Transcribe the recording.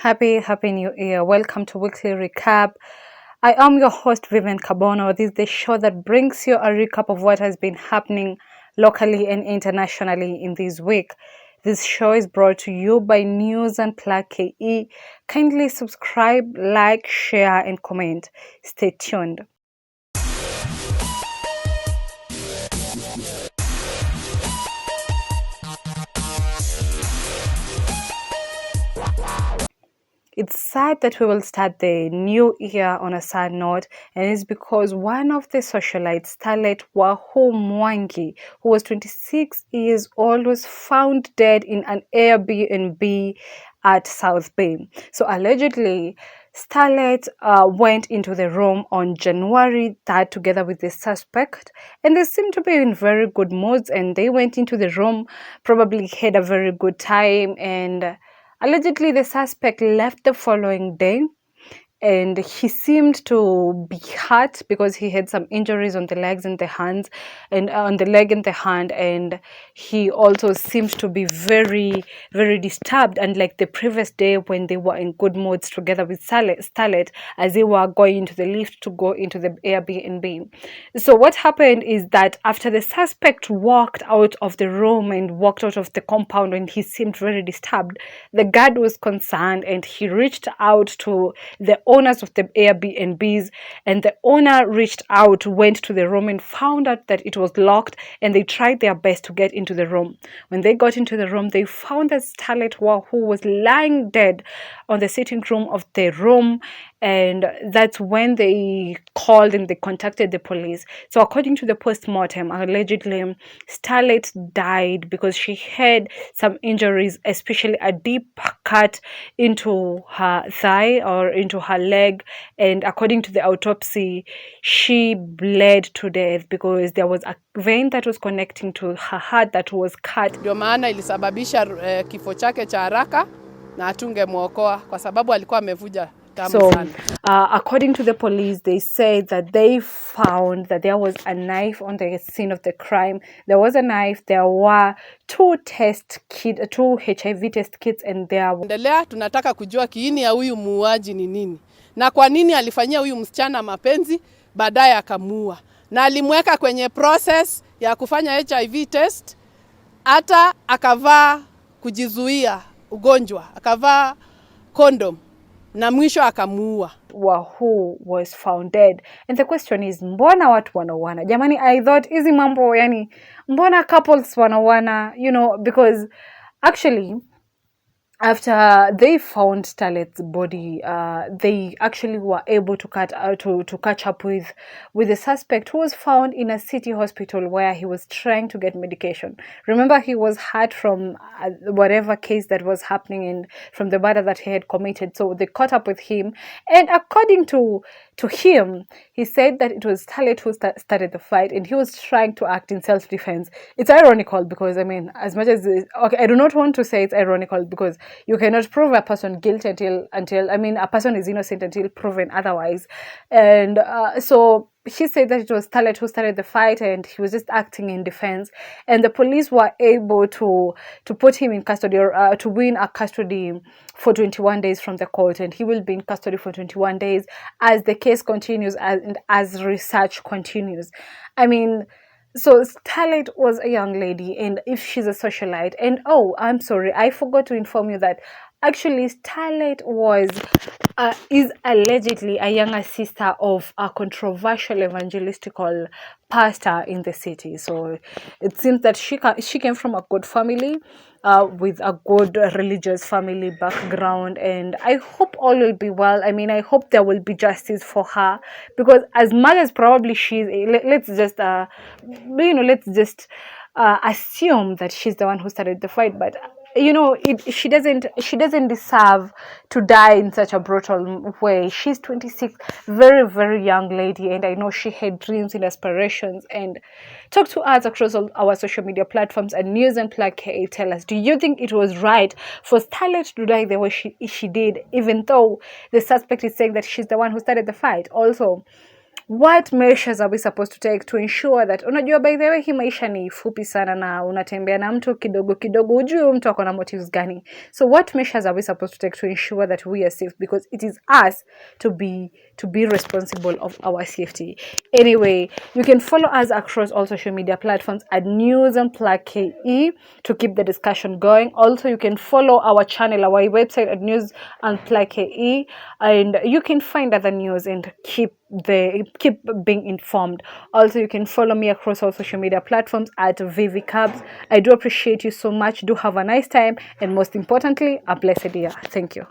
Happy New Year. Welcome to Weekly Recap. I am your host, Vivian Cabono. This is the show that brings you a recap of what has been happening locally and internationally in this week. This show is brought to you by NewsunplugKE. Kindly subscribe, like, share, and comment. Stay tuned. It's sad that we will start the new year on a sad note, and it's because one of the socialites, Stalet Wahu'S, who was 26 years old, was found dead in an Airbnb at South Bay. So allegedly, Stalet went into the room on January 3rd together with the suspect, and they seemed to be in very good moods, and they went into the room, probably had a very good time, and allegedly, the suspect left the following day, and he seemed to be hurt because he had some injuries on the legs and the hands, and on the leg and the hand, and he also seemed to be very, very disturbed. And like the previous day when they were in good moods together with Stalet, as they were going into the lift to go into the Airbnb. So what happened is that after the suspect walked out of the room and walked out of the compound, and he seemed very disturbed, the guard was concerned and he reached out to the owners of the Airbnbs, and the owner reached out, went to the room and found out that it was locked, and they tried their best to get into the room. When they got into the room, they found that Stalet who was lying dead on the sitting room of the room, and that's when they called and they contacted the police. So according to the post-mortem, allegedly Stalet died because she had some injuries, especially a deep cut into her thigh or into her leg, and according to the autopsy, she bled to death because there was a vein that was connecting to her heart that was cut. Ndio maana ilisababisha kifo chake cha haraka na hatungemwokoa kwa sababu alikuwa amevuja. So, according to the police, they say that they found that there was a knife on the scene of the crime. There was a knife, there were two HIV test kits, and there endelea. Tunataka kujua kiini ya huyu muuaji ni nini na kwa nini alifanyia huyu msichana mapenzi baadaye akamuua, na alimweka kwenye process ya kufanya HIV test, hata akavaa kujizuia ugonjwa, akavaa condom, na mwisho akamuua. Wahu was found dead, and the question is, mbona watu wanawana? Jamani, I thought hizi mambo, yani mbona couples wanawana, because actually after they found Stalet's body, they actually were able to catch up with the suspect, who was found in a city hospital where he was trying to get medication. Remember, he was hurt from whatever case that was happening and from the murder that he had committed. So they caught up with him, and according to him, he said that it was Stalet who started the fight, and he was trying to act in self-defense. It's ironical because, I mean, as much as I do not want to say it's ironical because you cannot prove a person guilty until a person is innocent until proven otherwise. And so he said that it was Stalet who started the fight, and he was just acting in defense. And the police were able to put him in custody, or to win a custody for 21 days from the court, and he will be in custody for 21 days as the case continues and as research continues. I mean, so Stalet was a young lady, and if she's a socialite, and I'm sorry, I forgot to inform you that actually Stalet is allegedly a younger sister of a controversial evangelical pastor in the city. So it seems that she came from a good family, with a good religious family background, and I hope all will be well. I mean, I hope there will be justice for her, because as much as probably she's let's just assume that she's the one who started the fight, but she doesn't deserve to die in such a brutal way. She's 26, very, very young lady, and I know she had dreams and aspirations. And talk to us across all our social media platforms at NewsunplugKE. Tell us, do you think it was right for Stalet to die the way she did, even though the suspect is saying that she's the one who started the fight? Also, what measures are we supposed to take to ensure that, unajua by the way hii maisha ni fupi sana na unatembea na mtu kidogo kidogo, ujue mtu ako na motives gani. So what measures are we supposed to take to ensure that we are safe, because it is us to be responsible of our safety. Anyway, you can follow us across all social media platforms at NewsunplugKE to keep the discussion going. Also, you can follow our channel, our website at NewsunplugKE, and you can find other news and keep being informed. Also, you can follow me across all social media platforms at ViviCabs. I do appreciate you so much. Do have a nice time, and most importantly, a blessed year. Thank you.